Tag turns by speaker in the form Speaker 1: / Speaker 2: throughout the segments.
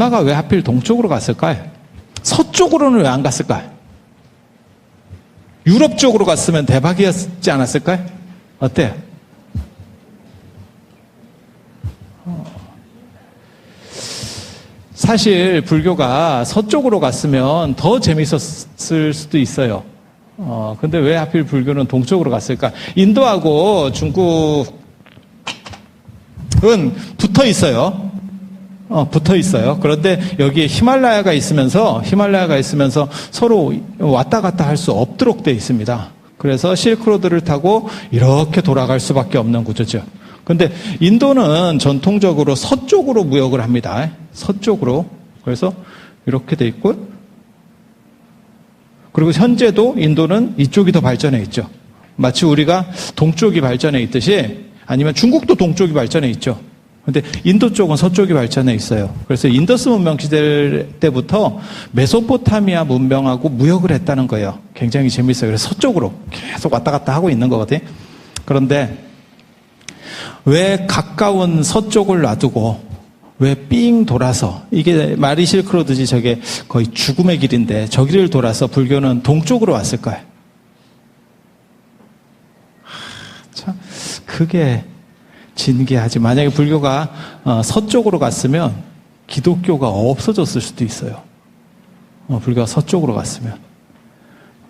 Speaker 1: 달마가 왜 하필 동쪽으로 갔을까요? 서쪽으로는 왜 안 갔을까요? 유럽 쪽으로 갔으면 대박이었지 않았을까요? 어때요? 사실 불교가 서쪽으로 갔으면 더 재밌었을 수도 있어요. 근데 왜 하필 불교는 동쪽으로 갔을까? 인도하고 중국은 붙어 있어요. 붙어 있어요. 그런데 여기에 히말라야가 있으면서 서로 왔다 갔다 할 수 없도록 되어 있습니다. 그래서 실크로드를 타고 이렇게 돌아갈 수밖에 없는 구조죠. 근데 인도는 전통적으로 서쪽으로 무역을 합니다. 서쪽으로. 그래서 이렇게 돼 있고, 그리고 현재도 인도는 이쪽이 더 발전해 있죠. 마치 우리가 동쪽이 발전해 있듯이, 아니면 중국도 동쪽이 발전해 있죠. 근데 인도 쪽은 서쪽이 발전해 있어요. 그래서 인더스 문명 시대 때부터 메소포타미아 문명하고 무역을 했다는 거예요. 굉장히 재밌어요. 그래서 서쪽으로 계속 왔다 갔다 하고 있는 거거든요. 그런데 왜 가까운 서쪽을 놔두고 왜 삥 돌아서, 이게 말이 실크로드지 저게 거의 죽음의 길인데 저기를 돌아서 불교는 동쪽으로 왔을까요? 참 그게 진기하지. 만약에 불교가 서쪽으로 갔으면 기독교가 없어졌을 수도 있어요. 불교가 서쪽으로 갔으면.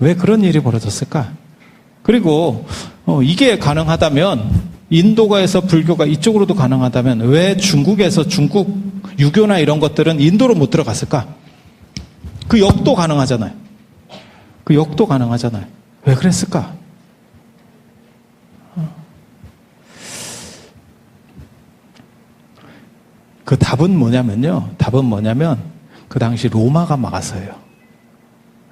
Speaker 1: 왜 그런 일이 벌어졌을까? 그리고 이게 가능하다면, 인도가에서 불교가 이쪽으로도 가능하다면 왜 중국에서 중국 유교나 이런 것들은 인도로 못 들어갔을까? 그 역도 가능하잖아요. 왜 그랬을까? 그 답은 뭐냐면 그 당시 로마가 막았어요.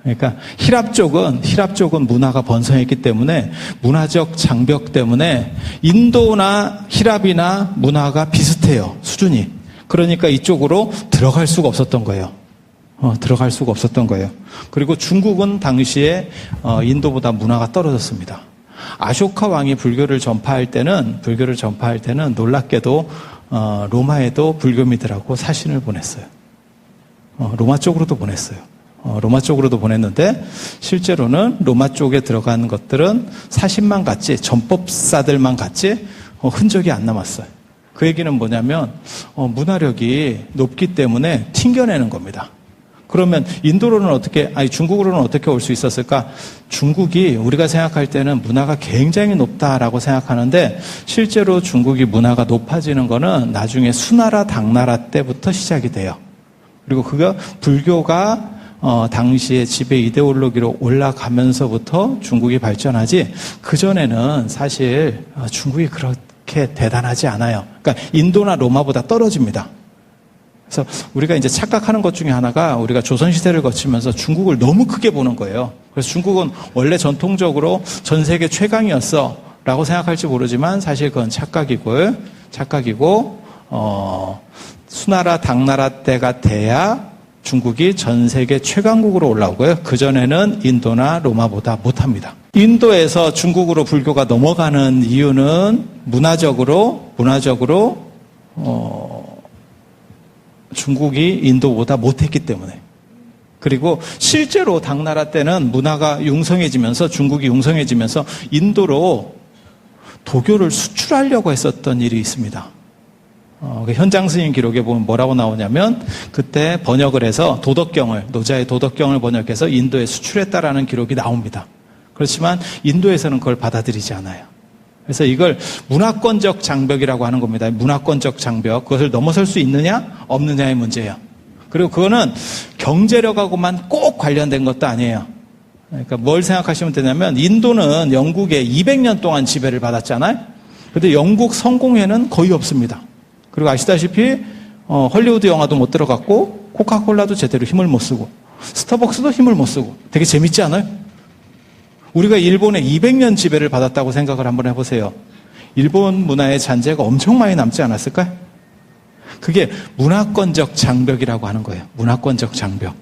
Speaker 1: 그러니까 히랍 쪽은 문화가 번성했기 때문에 문화적 장벽 때문에 인도나 히랍이나 문화가 비슷해요. 수준이. 그러니까 이쪽으로 들어갈 수가 없었던 거예요. 그리고 중국은 당시에 인도보다 문화가 떨어졌습니다. 아쇼카 왕이 불교를 전파할 때는 놀랍게도 로마에도 불교민들하고 사신을 보냈어요. 로마 쪽으로도 보냈는데 실제로는 로마 쪽에 들어가는 것들은 사신만 갔지, 전법사들만 갔지 흔적이 안 남았어요. 그 얘기는 뭐냐면 문화력이 높기 때문에 튕겨내는 겁니다. 그러면 중국으로는 어떻게 올 수 있었을까? 중국이 우리가 생각할 때는 문화가 굉장히 높다라고 생각하는데 실제로 중국이 문화가 높아지는 거는 나중에 수나라, 당나라 때부터 시작이 돼요. 그리고 그거 불교가 당시에 지배 이데올로기로 올라가면서부터 중국이 발전하지, 그전에는 사실 중국이 그렇게 대단하지 않아요. 그러니까 인도나 로마보다 떨어집니다. 그래서 우리가 이제 착각하는 것 중에 하나가 우리가 조선시대를 거치면서 중국을 너무 크게 보는 거예요. 그래서 중국은 원래 전통적으로 전 세계 최강이었어 라고 생각할지 모르지만 사실 그건 착각이고, 수나라, 당나라 때가 돼야 중국이 전 세계 최강국으로 올라오고요. 그전에는 인도나 로마보다 못합니다. 인도에서 중국으로 불교가 넘어가는 이유는 문화적으로 중국이 인도보다 못했기 때문에. 그리고 실제로 당나라 때는 문화가 융성해지면서, 중국이 융성해지면서 인도로 도교를 수출하려고 했었던 일이 있습니다. 현장 스님 기록에 보면 뭐라고 나오냐면 그때 번역을 해서 노자의 도덕경을 번역해서 인도에 수출했다라는 기록이 나옵니다. 그렇지만 인도에서는 그걸 받아들이지 않아요. 그래서 이걸 문화권적 장벽이라고 하는 겁니다. 문화권적 장벽. 그것을 넘어설 수 있느냐 없느냐의 문제예요. 그리고 그거는 경제력하고만 꼭 관련된 것도 아니에요. 그러니까 뭘 생각하시면 되냐면 인도는 영국에 200년 동안 지배를 받았잖아요. 그런데 영국 성공회는 거의 없습니다. 그리고 아시다시피 헐리우드 영화도 못 들어갔고 코카콜라도 제대로 힘을 못 쓰고 스타벅스도 힘을 못 쓰고. 되게 재밌지 않아요? 우리가 일본에 200년 지배를 받았다고 생각을 한번 해보세요. 일본 문화의 잔재가 엄청 많이 남지 않았을까요? 그게 문화권적 장벽이라고 하는 거예요. 문화권적 장벽.